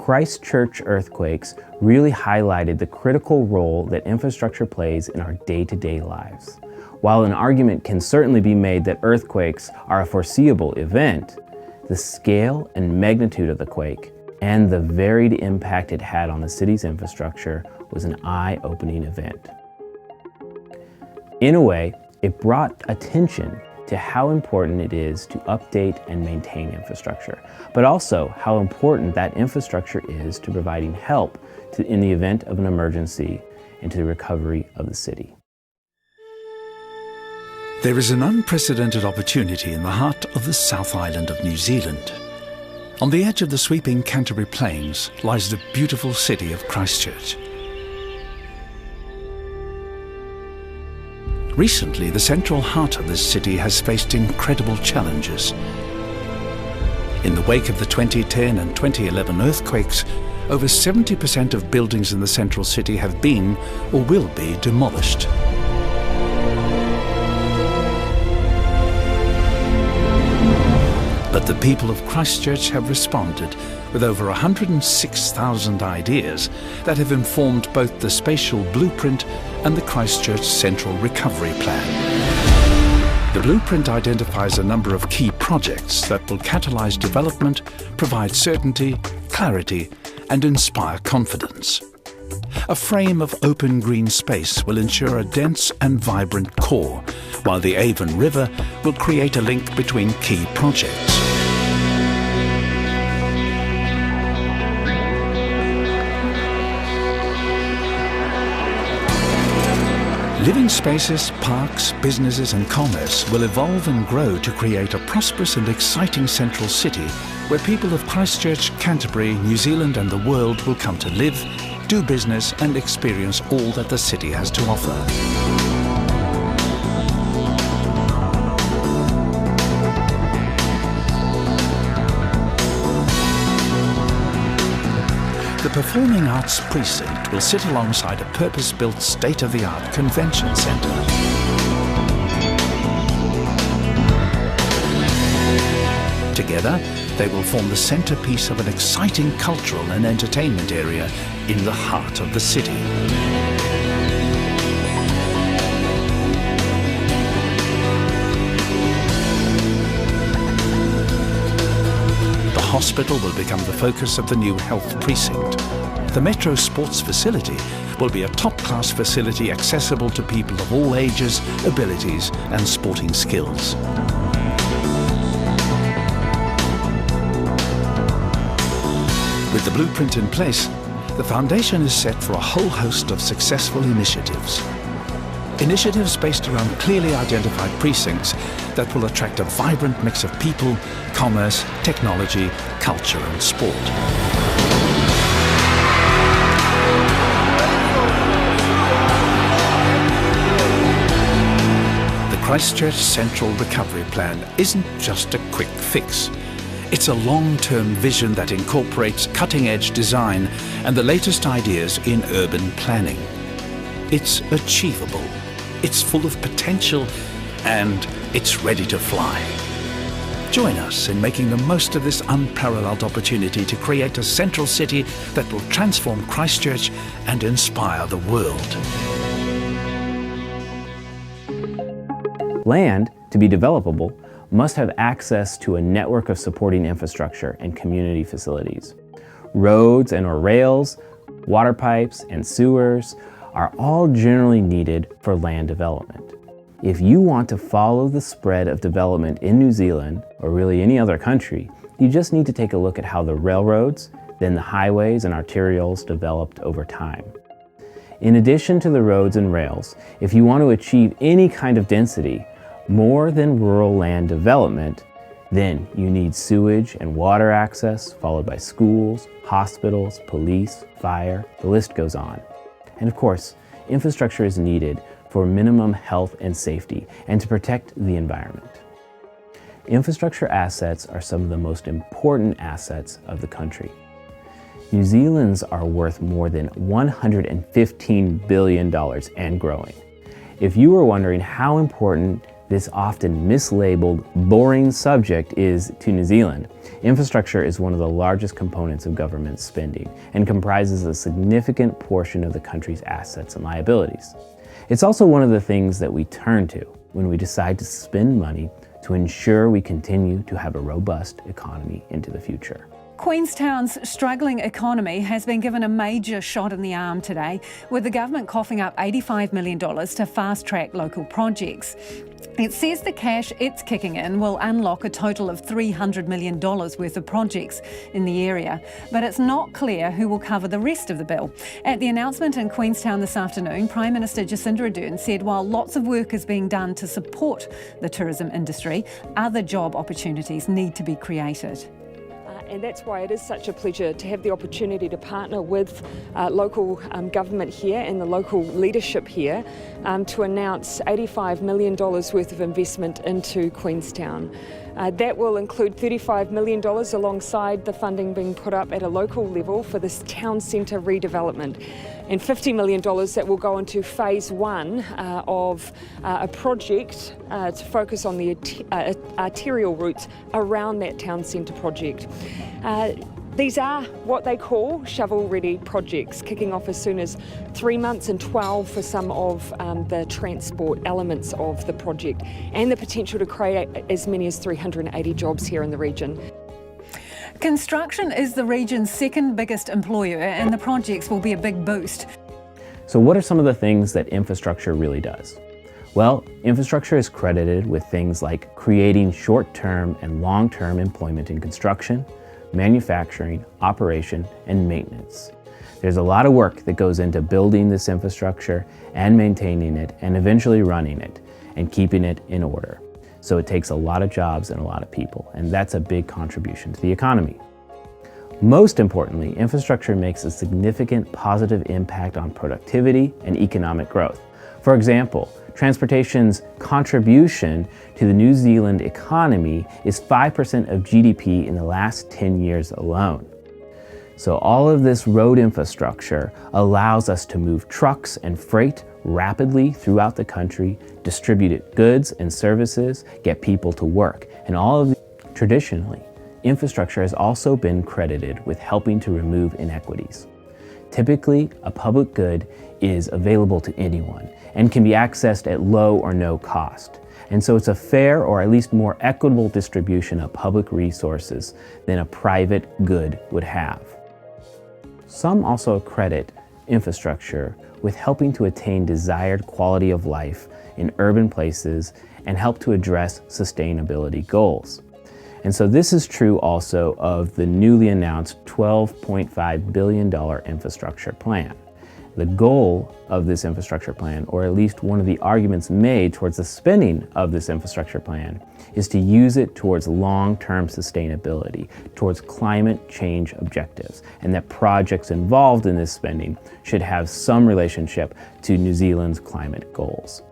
Christchurch earthquakes really highlighted the critical role that infrastructure plays in our day-to-day lives. While an argument can certainly be made that earthquakes are a foreseeable event, the scale and magnitude of the quake and the varied impact it had on the city's infrastructure was an eye-opening event. In a way, it brought attention to how important it is to update and maintain infrastructure, but also how important that infrastructure is to providing help in the event of an emergency and to the recovery of the city. There is an unprecedented opportunity in the heart of the South Island of New Zealand. On the edge of the sweeping Canterbury Plains lies the beautiful city of Christchurch. Recently, the central heart of this city has faced incredible challenges. In the wake of the 2010 and 2011 earthquakes, over 70% of buildings in the central city have been or will be demolished. But the people of Christchurch have responded with over 106,000 ideas that have informed both the spatial blueprint and the Christchurch Central Recovery Plan. The blueprint identifies a number of key projects that will catalyse development, provide certainty, clarity, and inspire confidence. A frame of open green space will ensure a dense and vibrant core, while the Avon River will create a link between key projects. Living spaces, parks, businesses and commerce will evolve and grow to create a prosperous and exciting central city where people of Christchurch, Canterbury, New Zealand and the world will come to live, do business and experience all that the city has to offer. The Performing Arts Precinct will sit alongside a purpose-built state-of-the-art convention centre. Together, they will form the centrepiece of an exciting cultural and entertainment area in the heart of the city. The hospital will become the focus of the new health precinct. The Metro Sports facility will be a top-class facility accessible to people of all ages, abilities and sporting skills. With the blueprint in place, the foundation is set for a whole host of successful initiatives. Initiatives based around clearly identified precincts that will attract a vibrant mix of people, commerce, technology, culture and sport. The Christchurch Central Recovery Plan isn't just a quick fix. It's a long-term vision that incorporates cutting-edge design and the latest ideas in urban planning. It's achievable, it's full of potential, and it's ready to fly. Join us in making the most of this unparalleled opportunity to create a central city that will transform Christchurch and inspire the world. Land, to be developable, must have access to a network of supporting infrastructure and community facilities. Roads and/or rails, water pipes, and sewers are all generally needed for land development. If you want to follow the spread of development in New Zealand, or really any other country, you just need to take a look at how the railroads, then the highways and arterials developed over time. In addition to the roads and rails, if you want to achieve any kind of density, more than rural land development, then you need sewage and water access, followed by schools, hospitals, police, fire, the list goes on. And of course, infrastructure is needed for minimum health and safety and to protect the environment. Infrastructure assets are some of the most important assets of the country. New Zealand's are worth more than $115 billion and growing. If you were wondering how important this often mislabeled, boring subject is to New Zealand. Infrastructure is one of the largest components of government spending and comprises a significant portion of the country's assets and liabilities. It's also one of the things that we turn to when we decide to spend money to ensure we continue to have a robust economy into the future. Queenstown's struggling economy has been given a major shot in the arm today, with the government coughing up $85 million to fast-track local projects. It says the cash it's kicking in will unlock a total of $300 million worth of projects in the area, but it's not clear who will cover the rest of the bill. At the announcement in Queenstown this afternoon, Prime Minister Jacinda Ardern said while lots of work is being done to support the tourism industry, other job opportunities need to be created. And that's why it is such a pleasure to have the opportunity to partner with local government here and the local leadership here to announce $85 million worth of investment into Queenstown. That will include $35 million alongside the funding being put up at a local level for this town centre redevelopment, and $50 million that will go into phase one of a project to focus on the arterial routes around that town centre project. These are what they call shovel-ready projects, kicking off as soon as 3 months and 12 for some of the transport elements of the project, and the potential to create as many as 380 jobs here in the region. Construction is the region's second biggest employer, and the projects will be a big boost. So what are some of the things that infrastructure really does? Well, infrastructure is credited with things like creating short-term and long-term employment in construction, manufacturing, operation, and maintenance. There's a lot of work that goes into building this infrastructure and maintaining it and eventually running it and keeping it in order. So it takes a lot of jobs and a lot of people, and that's a big contribution to the economy. Most importantly, infrastructure makes a significant positive impact on productivity and economic growth. For example, transportation's contribution to the New Zealand economy is 5% of GDP in the last 10 years alone. So all of this road infrastructure allows us to move trucks and freight rapidly throughout the country, distribute goods and services, get people to work. And all of traditionally, infrastructure has also been credited with helping to remove inequities. Typically, a public good is available to anyone and can be accessed at low or no cost. And so it's a fair or at least more equitable distribution of public resources than a private good would have. Some also credit infrastructure with helping to attain desired quality of life in urban places and help to address sustainability goals. And so this is true also of the newly announced $12.5 billion infrastructure plan. The goal of this infrastructure plan, or at least one of the arguments made towards the spending of this infrastructure plan, is to use it towards long-term sustainability, towards climate change objectives, and that projects involved in this spending should have some relationship to New Zealand's climate goals.